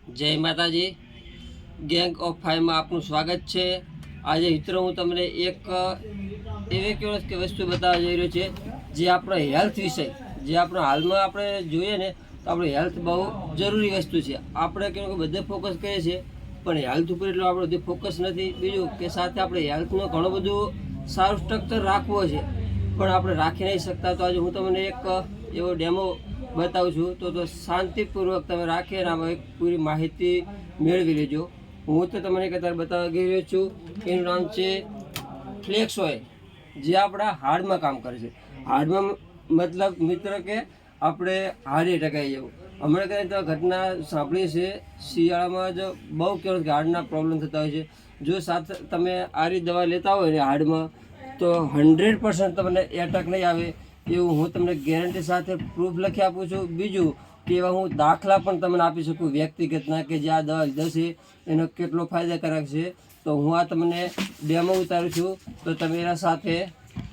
જય માતાજી। Gang of ફાઈવમાં આપનું સ્વાગત છે। આજે મિત્રો હું તમને એક એવી વસ્તુ બતાવવા જઈ રહ્યો છે જે આપણો હેલ્થ વિષય, જે આપણો હાલમાં આપણે જોઈએ ને તો આપણું હેલ્થ બહુ જરૂરી વસ્તુ છે। આપણે કેવું કે બધે ફોકસ કરીએ છીએ પણ હેલ્થ ઉપર એટલું આપણું બધું ફોકસ નથી। બીજું કે સાથે આપણે હેલ્થનું ઘણું બધું સારું સ્ટ્રક્ચર રાખવો છે પણ આપણે રાખી નહીં શકતા। તો આજે હું તમને એક એવો ડેમો બતાવું છું તો શાંતિપૂર્વક તમે રાખી અને આમાં એક પૂરી માહિતી મેળવી લેજો। હું તો તમને એક અત્યારે બતાવવા ગઈ રહ્યો છું, એનું નામ છે ફ્લેક્સ ઓઇલ, જે આપણા હાર્ટમાં કામ કરે છે। હાર્ટમાં મતલબ મિત્ર કે આપણે હાર્ટ એટેક આવી જવું। હમણાં કંઈ તો ઘટના સાંભળીએ છીએ, શિયાળામાં જ બહુ કહેવાય કે હાર્ટના પ્રોબ્લેમ થતા હોય છે। જો સાથે તમે આ રીતે દવા લેતા હોય ને હાર્ટમાં તો 100% તમને એટેક નહીં આવે એવું હું તમને ગેરંટી સાથે પ્રૂફ લખી આપું છું। બીજું કે એવા હું દાખલા પણ તમને આપી શકું વ્યક્તિગતના કે જે આ દવા લીધા છે એનો કેટલો ફાયદાકારક છે। તો હું આ તમને ડેમો ઉતારું છું તો તમે એના સાથે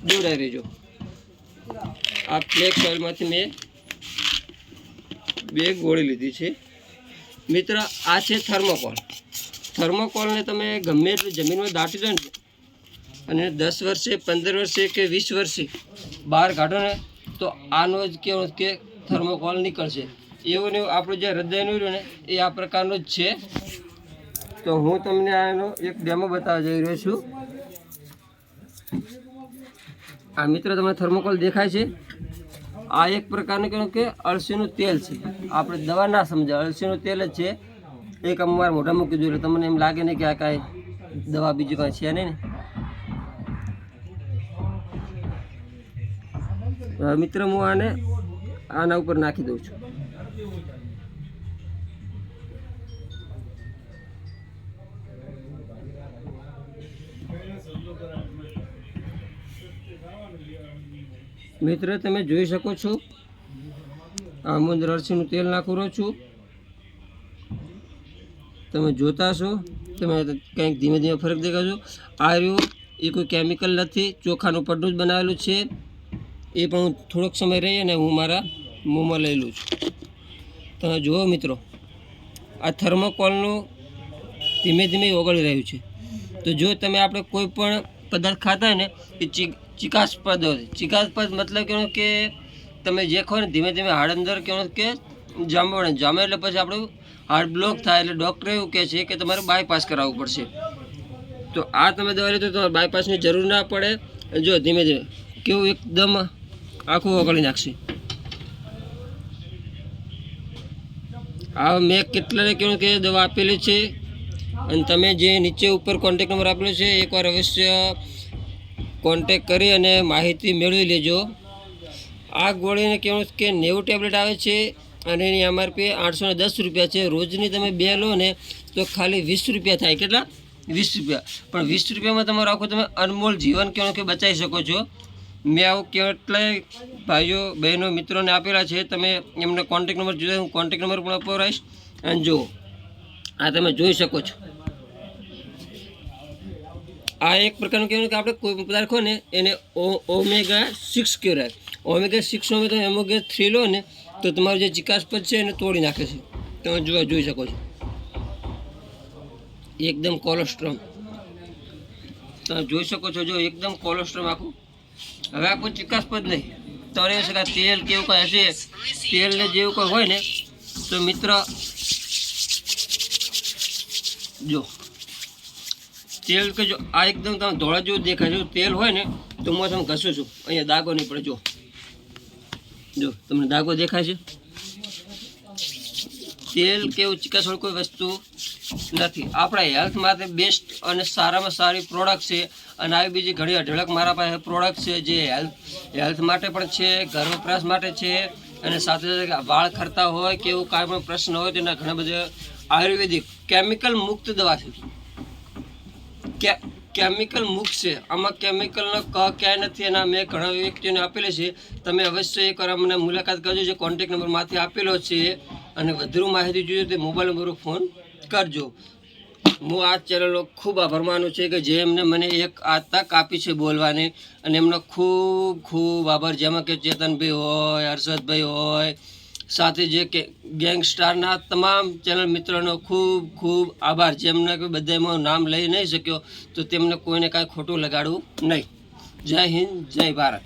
જોડાઈ રહેજો। આ ફ્લેક્સ ઓઇલમાંથી મેં 2 ગોળી લીધી છે મિત્ર। આ છે થર્મોકોલ। થર્મોકોલને તમે ગમે એટલું જમીનમાં દાટી દો ને અને 10 વર્ષે 15 વર્ષે કે 20 વર્ષે બહાર કાઢો ને તો આનો જ કેવું કે થર્મોકોલ નીકળશે। એવું ને આપણું જે હૃદયનું રહ્યું ને એ આ પ્રકારનું જ છે। તો હું તમને આનો એક ડેમો બતાવવા જઈ રહ્યો છું। આ મિત્ર તમને થર્મોકોલ દેખાય છે? આ એક પ્રકારનું કહેવાય કે અળસીનું તેલ છે। આપણે દવા ના સમજાય, અળસીનું તેલ જ છે। એક અમારા મોઢા મૂકી દીધું એટલે તમને એમ લાગે ને કે આ કાંઈ દવા બીજું કાંઈ છે નહીં ને। મિત્ર હું આના ઉપર નાખી દઉં છું। મિત્ર તમે જોઈ શકો છો આ હું અળસીનું તેલ નાખું રહ્યો છું। તમે જોતા છો, તમે કંઈક ધીમે ધીમે ફરક દેખાશો। આ રહ્યું એ કોઈ કેમિકલ નથી, ચોખાનું પડ્ડું જ બનાવેલું છે। એ પણ હું થોડોક સમય રહી અને હું મારા મોંમાં લઈ લઉં છું। તમે જુઓ મિત્રો, આ થર્મોકોલનું ધીમે ધીમે ઓગળી રહ્યું છે। તો જો તમે આપણે કોઈ પણ પદાર્થ ખાતા હોય ને એ ચિકાસપદ હોય। ચિકાસપદ મતલબ કહેવાનું કે તમે જે ખાઓ ને ધીમે ધીમે હાડ અંદર કહેવાનું કે જામે એટલે પછી આપણું હાર્ટ બ્લોક થાય એટલે ડૉક્ટર એવું કહે છે કે તમારે બાયપાસ કરાવવું પડશે। તો આ તમે દવા લો તો તમારે બાયપાસની જરૂર ના પડે। જો ધીમે ધીમે કેવું એકદમ આખું ઓગળી નાખશે। આ મેં કેટલાને કહેવું કે દવા આપેલી છે અને તમે જે નીચે ઉપર કોન્ટેક નંબર આપેલો છે એકવાર અવશ્ય કોન્ટેક કરી અને માહિતી મેળવી લેજો। આ ગોળીને કહેવું કે 90 ટેબ્લેટ આવે છે અને એની એમઆરપી 810 રૂપિયા છે। રોજની તમે 2 લો ને તો ખાલી 20 રૂપિયા થાય। કેટલા? 20 રૂપિયા। પણ 20 રૂપિયામાં તમારું આખું તમે અનમોલ જીવન કહેવાનું કે બચાવી શકો છો। મેં આવું કેટલાય ભાઈઓ બહેનો મિત્રોને આપેલા છે। તમે એમનો કોન્ટેક નંબર જોઈએ, હું કોન્ટેક નંબર પણ અપાવીશ। અને જુઓ આ તમે જોઈ શકો છો, આ એક પ્રકારનું કહેવાનું કે આપણે કોઈ પદાર્થ ખો ને એને ઓમેગા 6 કહેવાય। ઓમેગા 6 માં તમે ઓમેગા 3 લો ને તો તમારું જે ચિકાસપદ છે એને તોડી નાખે છે। તમે જોઈ શકો છો એકદમ કોલેસ્ટ્રોલ, તમે જોઈ શકો છો જો એકદમ કોલેસ્ટ્રોલ આખું। હવે આ કોઈ ચિકાસપદ નહીં, તમારે એવું છે કે તેલ કેવું કંઈ હશે, તેલને જેવું કંઈ હોય ને તો મિત્ર જો તેલ કે જો આ એકદમ તમે ધોળા જેવું દેખાય, જો તેલ હોય ને તો હું તમે ઘસું છું, અહીંયા દાગો નહીં પડે। જો તમને દાગો દેખાય છે? તેલ કેવું ચિકાસવાળું કોઈ વસ્તુ નથી। આપણા હેલ્થ માટે બેસ્ટ અને સારામાં સારી પ્રોડક્ટ છે। અને આવી બીજી ઘણી અઢળક મારા પાસે પ્રોડક્ટ છે જે હેલ્થ માટે પણ છે, ઘર વપરાશ માટે છે, અને સાથે સાથે વાળ ખરતા હોય કે એવું કાંઈ પણ પ્રશ્ન હોય તેના ઘણા બધા આયુર્વેદિક કેમિકલ મુક્ત દવા છે। કેમિકલ મુક્ત છે, આમાં કેમિકલનો ક્યાંય નથી। એના મેં ઘણા વ્યક્તિઓને આપેલી છે। તમે અવશ્ય એકવાર મને મુલાકાત કરજો, જે કોન્ટેક નંબરમાંથી આપેલો છે। અને વધુ માહિતી જોઈએ તો મોબાઈલ નંબર પર ફોન કરજો। હું આ ચેનલનો ખૂબ આભાર માનું છું કે જે એમને મને એક આ તક આપી છે બોલવાની, અને એમનો ખૂબ ખૂબ આભાર। જેમાં કે ચેતનભાઈ હોય, હર્ષદભાઈ હોય, સાથે જે કે ગેંગસ્ટારના તમામ ચેનલ મિત્રોનો ખૂબ ખૂબ આભાર, જેમને કે બધામાં નામ લઈ નહીં શક્યો તો તેમને કોઈને કાંઈ ખોટું લગાડવું નહીં. જય હિન્દ, જય ભારત.